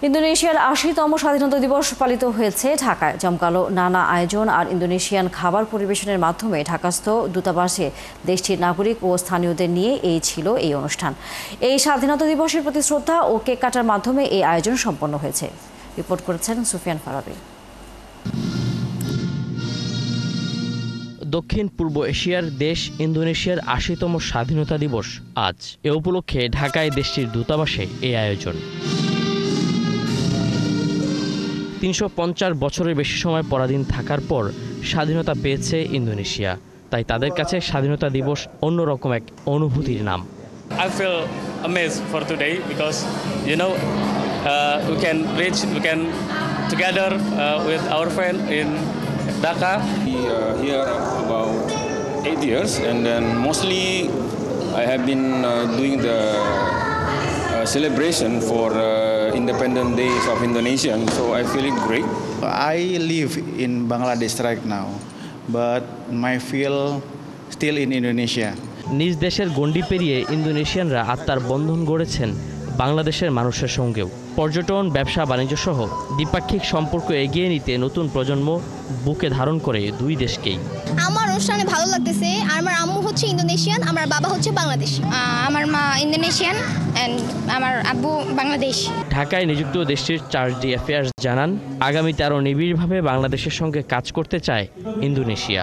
ইন্দোনেশিয়ার ৮০তম স্বাধীনতা দিবস পালিত হয়েছে ঢাকায়। জমকালো নানা আয়োজন আর ইন্দোনেশিয়ান খাবার পরিবেশনের মাধ্যমে ঢাকাস্থ দূতাবাসে দেশটির নাগরিক ও স্থানীয়দের নিয়ে ছিল এই অনুষ্ঠান। এই স্বাধীনতা দিবসের প্রতি শ্রদ্ধা ও কেক কাটার মাধ্যমে এই আয়োজন সম্পন্ন হয়েছে। রিপোর্ট করেছেন সুফিয়ান ফারাবি। দক্ষিণ পূর্ব এশিয়ার দেশ ইন্দোনেশিয়ার ৮০তম স্বাধীনতা দিবস আজ। এ উপলক্ষে ঢাকায় দেশটির দূতাবাসে এই আয়োজন। ৩৫০ বছরের বেশি সময় পরাধীন থাকার পর স্বাধীনতা পেয়েছে ইন্দোনেশিয়া, তাই তাদের কাছে স্বাধীনতা দিবস অন্যরকম এক অনুভূতির নাম। I feel amazed for today because we can together with our friend in Dhaka. We are here about 8 years, and then mostly I have been doing the celebration for Independent Days of Indonesia, so I feel great. I live in Bangladesh right now, but my feel still in Indonesia. নিজ দেশের গণ্ডি পেরিয়ে ইন্দোনেশিয়ানরা আত্মার বন্ধন গড়েছেন বাংলাদেশের মানুষের সঙ্গেও। পর্যটন, ব্যবসা বাণিজ্য সহ দ্বিপাক্ষিক সম্পর্ক এগিয়ে নিতে নতুন প্রজন্ম বুকে ধারণ করে দুই দেশকেই। আমার অনুষ্ঠানে ভালো লাগতেছে। আমার আম্মু হচ্ছে ইন্দোনেশিয়ান, আমার বাবা হচ্ছে বাংলাদেশ। আমার মা ইন্দোনেশিয়ান এন্ড আমার আব্বু বাংলাদেশ। ঢাকায় নিযুক্ত দেশটির চার্জ ডি অ্যাফেয়ার্স জানান, আগামীতে আরও নিবিড়ভাবে বাংলাদেশের সঙ্গে কাজ করতে চায় ইন্দোনেশিয়া।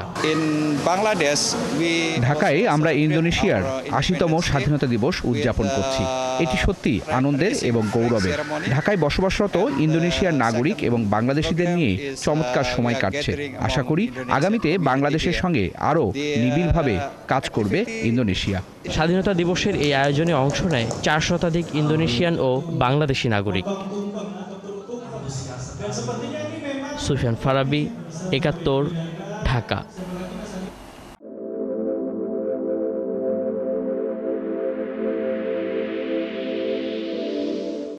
ঢাকায় আমরা ইন্দোনেশিয়ার ৮০তম স্বাধীনতা দিবস উদযাপন করছি। এটি সত্যি আনন্দের এবং গৌরবের। ঢাকায় বসবাসরত ইন্দোনেশিয়ার নাগরিক এবং বাংলাদেশিদের নিয়ে চমৎকার সময় কাটছে। আশা করি আগামীতে বাংলাদেশের সঙ্গে আরও নিবিড়ভাবে কাজ করবে ইন্দোনেশিয়া। স্বাধীনতা দিবসের এই আয়োজনে অংশ নেয় ৪ শতাধিক ইন্দোনেশিয়ান ও বাংলাদেশি নাগরিক। সুফিয়ান ফারাবি, ৭১, ঢাকা।